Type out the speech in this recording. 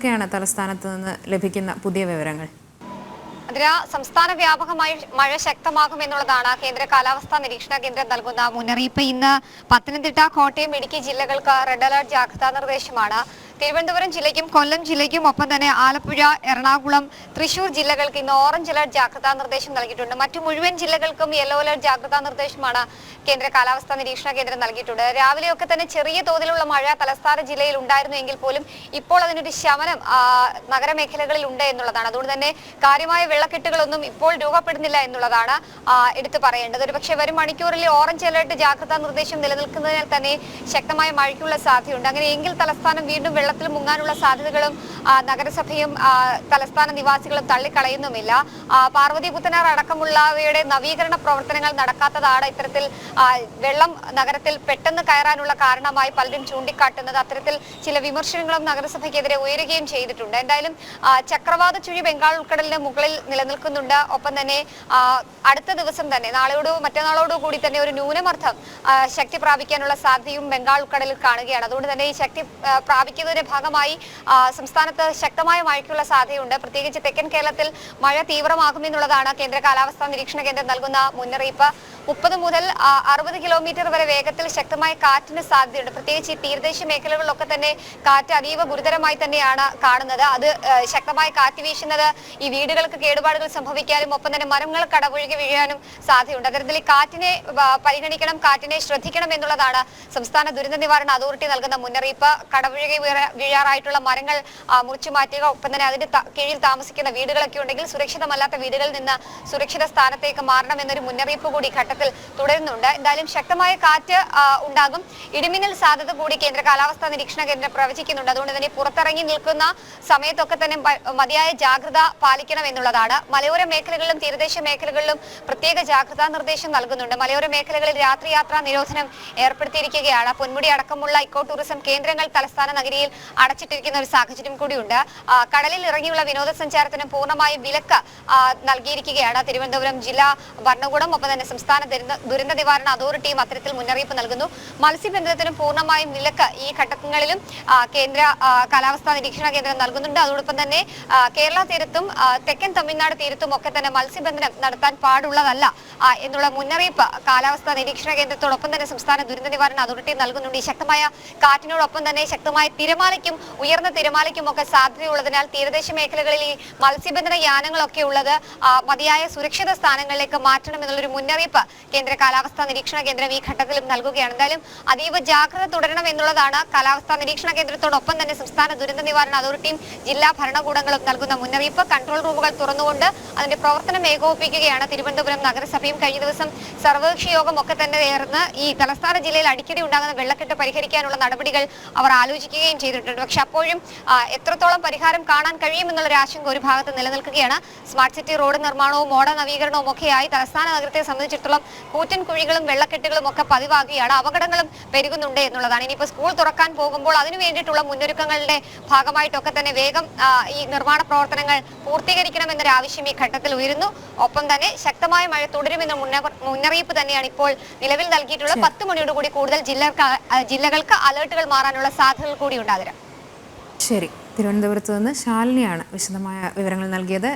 എന്തൊക്കെയാണ് തലസ്ഥാനത്ത് നിന്ന് ലഭിക്കുന്ന പുതിയ വിവരങ്ങൾ? സംസ്ഥാന വ്യാപകമായി മഴ ശക്തമാകുമെന്നുള്ളതാണ് കേന്ദ്ര കാലാവസ്ഥാ നിരീക്ഷണ കേന്ദ്രം നൽകുന്ന മുന്നറിയിപ്പ്. ഇന്ന് പത്തനംതിട്ട, കോട്ടയം, ഇടുക്കി ജില്ലകൾക്ക് റെഡ് അലർട്ട് ജാഗ്രതാ നിർദ്ദേശമാണ്. തിരുവനന്തപുരം ജില്ലയ്ക്കും കൊല്ലം ജില്ലയ്ക്കും ഒപ്പം തന്നെ ആലപ്പുഴ, എറണാകുളം, തൃശൂർ ജില്ലകൾക്ക് ഇന്ന് ഓറഞ്ച് അലർട്ട് ജാഗ്രതാ നിർദ്ദേശം നൽകിയിട്ടുണ്ട്. മറ്റു മുഴുവൻ ജില്ലകൾക്കും യെല്ലോ അലർട്ട് ജാഗ്രതാ നിർദ്ദേശമാണ് കേന്ദ്ര കാലാവസ്ഥാ നിരീക്ഷണ കേന്ദ്രം നൽകിയിട്ടുണ്ട്. രാവിലെയൊക്കെ തന്നെ ചെറിയ തോതിലുള്ള മഴ തലസ്ഥാന ജില്ലയിൽ ഉണ്ടായിരുന്നു എങ്കിൽ പോലും ഇപ്പോൾ അതിനൊരു ശമനം നഗരമേഖലകളിൽ ഉണ്ട് എന്നുള്ളതാണ്. അതുകൊണ്ട് തന്നെ കാര്യമായ വെള്ളക്കെട്ടുകളൊന്നും ഇപ്പോൾ രൂപപ്പെടുന്നില്ല എന്നുള്ളതാണ് എടുത്തു പറയേണ്ടത്. ഒരു പക്ഷേ വരും മണിക്കൂറിൽ ഓറഞ്ച് അലർട്ട് ജാഗ്രതാ നിർദ്ദേശം നിലനിൽക്കുന്നതിനാൽ തന്നെ ശക്തമായ മഴയ്ക്കുള്ള സാധ്യതയുണ്ട്. അങ്ങനെയെങ്കിൽ തലസ്ഥാനം വീണ്ടും വെള്ളത്തിൽ മുങ്ങാനുള്ള സാധ്യതകളും നഗരസഭയും തലസ്ഥാന നിവാസികളും തള്ളിക്കളയുന്നുമില്ല. പാർവതി പുത്തനാർ അടക്കമുള്ളവയുടെ നവീകരണ പ്രവർത്തനങ്ങൾ നടക്കാത്തതാണ് ഇത്തരത്തിൽ വെള്ളം നഗരത്തിൽ പെട്ടെന്ന് കയറാനുള്ള കാരണമായി പലരും ചൂണ്ടിക്കാട്ടുന്നത്. അത്തരത്തിൽ ചില വിമർശനങ്ങളും നഗരസഭയ്ക്കെതിരെ ഉയരുകയും ചെയ്തിട്ടുണ്ട്. എന്തായാലും ചക്രവാത ചുഴി ബംഗാൾ ഉൾക്കടലിന് മുകളിൽ നിലനിൽക്കുന്നുണ്ട്. ഒപ്പം തന്നെ അടുത്ത ദിവസം തന്നെ നാളെയോടോ മറ്റന്നാളോടോ കൂടി തന്നെ ഒരു ന്യൂനമർദ്ദം ശക്തി പ്രാപിക്കാനുള്ള സാധ്യതയും ബംഗാൾ ഉൾക്കടലിൽ കാണുകയാണ്. അതുകൊണ്ട് തന്നെ ഈ ശക്തി പ്രാപിക്കുന്നതിന്റെ ഭാഗമായി സംസ്ഥാനത്ത് ശക്തമായ മഴയ്ക്കുള്ള സാധ്യതയുണ്ട്. പ്രത്യേകിച്ച് തെക്കൻ കേരളത്തിൽ മഴ തീവ്രമാകുമെന്നുള്ളതാണ് കേന്ദ്ര കാലാവസ്ഥാ നിരീക്ഷണ കേന്ദ്രം നൽകുന്ന മുന്നറിയിപ്പ്. 30 മുതൽ 60 കിലോമീറ്റർ വരെ വേഗത്തിൽ ശക്തമായ കാറ്റിന് സാധ്യതയുണ്ട്. പ്രത്യേകിച്ച് ഈ തീരദേശ മേഖലകളിലൊക്കെ തന്നെ കാറ്റ് അതീവ ഗുരുതരമായി തന്നെയാണ് കാണുന്നത്. അത് ശക്തമായ കാറ്റ് വീശുന്നത് ഈ വീടുകൾക്ക് കേടുപാടുകൾ സംഭവിക്കാനും ഒപ്പം തന്നെ മരങ്ങൾ കടപുഴകി വീഴാനും സാധ്യതയുണ്ട്. അത്തരത്തിൽ ഈ കാറ്റിനെ പരിഗണിക്കണം, കാറ്റിനെ ശ്രദ്ധിക്കണം എന്നുള്ളതാണ് സംസ്ഥാന ദുരന്ത നിവാരണ അതോറിറ്റി നൽകുന്ന മുന്നറിയിപ്പ്. കടപുഴകി വീഴാറായിട്ടുള്ള മരങ്ങൾ മുറിച്ചു മാറ്റുക, ഒപ്പം തന്നെ അതിന്റെ കീഴിൽ താമസിക്കുന്ന വീടുകളൊക്കെ ഉണ്ടെങ്കിൽ സുരക്ഷിതമല്ലാത്ത വീടുകളിൽ നിന്ന് സുരക്ഷിത സ്ഥാനത്തേക്ക് മാറണം എന്നൊരു മുന്നറിയിപ്പ് കൂടി ഘട്ടത്തിൽ തുടരുന്നുണ്ട്. എന്തായാലും ശക്തമായ കാറ്റ് ഉണ്ടാകും. ഇടിമിന്നൽ സാധ്യത കൂടി കേന്ദ്ര കാലാവസ്ഥാ നിരീക്ഷണ കേന്ദ്രം പ്രവചിക്കുന്നുണ്ട്. അതുകൊണ്ട് തന്നെ പുറത്തിറങ്ങി നിൽക്കുന്ന സമയത്തൊക്കെ തന്നെ മതിയായ ജാഗ്രത പാലിക്കണം എന്നുള്ളതാണ്. മലയോര മേഖലകളിലും തീരദേശ മേഖലകളിലും പ്രത്യേക ജാഗ്രതാ നിർദ്ദേശം നൽകുന്നുണ്ട്. മലയോര മേഖലകളിൽ രാത്രി യാത്രാ നിരോധനം ഏർപ്പെടുത്തിയിരിക്കുകയാണ്. പൊന്മുടി അടക്കമുള്ള ഇക്കോ ടൂറിസം കേന്ദ്രങ്ങൾ തലസ്ഥാന നഗരിയിൽ അടച്ചിട്ടിരിക്കുന്ന ഒരു സാഹചര്യം കൂടിയുണ്ട്. കടലിൽ ഇറങ്ങിയുള്ള വിനോദസഞ്ചാരത്തിന് പൂർണ്ണമായും വിലക്ക് നൽകിയിരിക്കുകയാണ് തിരുവനന്തപുരം ജില്ലാ ഭരണകൂടം. ഒപ്പം തന്നെ സംസ്ഥാന ദുരന്ത നിവാരണ അതോറിറ്റിയും അത്തരത്തിൽ മുന്നറിയിപ്പ് നൽകുന്നു. മത്സ്യബന്ധനത്തിനും പൂർണ്ണമായും വിലക്ക് ഈ ഘട്ടങ്ങളിലും കേന്ദ്ര കാലാവസ്ഥാ നിരീക്ഷണ കേന്ദ്രം നൽകുന്നുണ്ട്. അതോടൊപ്പം തന്നെ കേരള തീരത്തും തെക്കൻ തമിഴ്നാട് തീരത്തും ഒക്കെ തന്നെ മത്സ്യബന്ധനം നടത്താൻ പാടുള്ളതല്ല എന്നുള്ള മുന്നറിയിപ്പ് കാലാവസ്ഥാ നിരീക്ഷണ കേന്ദ്രത്തോടൊപ്പം തന്നെ സംസ്ഥാന ദുരന്ത നിവാരണ അതോറിറ്റി നൽകുന്നുണ്ട്. ഈ ശക്തമായ കാറ്റിനോടൊപ്പം തന്നെ ശക്തമായ തിരമാലയ്ക്കും ഉയർന്ന തിരമാലയ്ക്കും ഒക്കെ സാധ്യതയുള്ളതിനാൽ തീരദേശ മേഖലകളിൽ ഈ മത്സ്യബന്ധന യാനങ്ങളൊക്കെ ഉള്ളത് മതിയായ സുരക്ഷിത സ്ഥാനങ്ങളിലേക്ക് മാറ്റണം എന്നുള്ളൊരു മുന്നറിയിപ്പ് കേന്ദ്ര കാലാവസ്ഥാ നിരീക്ഷണ കേന്ദ്രം ഈ ഘട്ടത്തിലും നൽകുകയാണ്. എന്തായാലും അതീവ ജാഗ്രത തുടരണം എന്നുള്ളതാണ് കാലാവസ്ഥാ നിരീക്ഷണ കേന്ദ്രത്തോടൊപ്പം തന്നെ സംസ്ഥാന ദുരന്ത നിവാരണ അതോറിറ്റിയും ജില്ലാ ഭരണകൂടങ്ങളും നൽകുന്ന മുന്നറിയിപ്പ്. കൺട്രോൾ റൂമുകൾ തുറന്നുകൊണ്ട് അതിന്റെ പ്രവർത്തനം ഏകോപിപ്പിക്കുകയാണ് തിരുവനന്തപുരം നഗരസഭയും. കഴിഞ്ഞ ദിവസം സർവകക്ഷി യോഗം ഒക്കെ തന്നെ ചേർന്ന് ഈ തലസ്ഥാന ജില്ലയിൽ അടിക്കടി ഉണ്ടാകുന്ന വെള്ളക്കെട്ട് പരിഹരിക്കാനുള്ള നടപടികൾ അവർ ആലോചിക്കുകയും ചെയ്തിട്ടുണ്ട്. പക്ഷെ അപ്പോഴും എത്രത്തോളം പരിഹാരം കാണാൻ കഴിയുമെന്നുള്ളൊരു ആശങ്ക ഒരു ഭാഗത്ത് നിലനിൽക്കുകയാണ്. സ്മാർട്ട് സിറ്റി റോഡ് നിർമ്മാണവും മോഡ നവീകരണവും ഒക്കെയായി തലസ്ഥാന നഗരത്തെ സംബന്ധിച്ചിടത്തോളം കൂറ്റൻ കുഴികളും വെള്ളക്കെട്ടുകളും ഒക്കെ പതിവാകുകയാണ്. അപകടങ്ങളും പെരുകുന്നുണ്ട് എന്നുള്ളതാണ്. ഇനിയിപ്പോൾ സ്കൂൾ തുറക്കാൻ പോകുമ്പോൾ അതിനു വേണ്ടിയിട്ടുള്ള മുന്നൊരുക്കങ്ങളുടെ ഭാഗമായിട്ടൊക്കെ തന്നെ വേഗം ഈ നിർമ്മാണ പ്രവർത്തനങ്ങൾ പൂർത്തീകരിക്കണം എന്നൊരു ആവശ്യം ഈ ഘട്ടത്തിൽ ഉയരുന്നു. ഒപ്പം തന്നെ ശക്തമായ മഴ തുടരുമെന്ന മുന്നറിയിപ്പ് തന്നെയാണ് ഇപ്പോൾ നിലവിൽ നൽകിയിട്ടുള്ള 10 മണിയോടുകൂടി കൂടുതൽ ജില്ലകൾക്ക് അലേർട്ടുകൾ മാറാനുള്ള സാധ്യതകൾ കൂടി ഉണ്ടാകും. ശരി, തിരുവനന്തപുരത്ത് നിന്ന് ശാലിനിയാണ് വിശദമായ വിവരങ്ങൾ നൽകിയത്.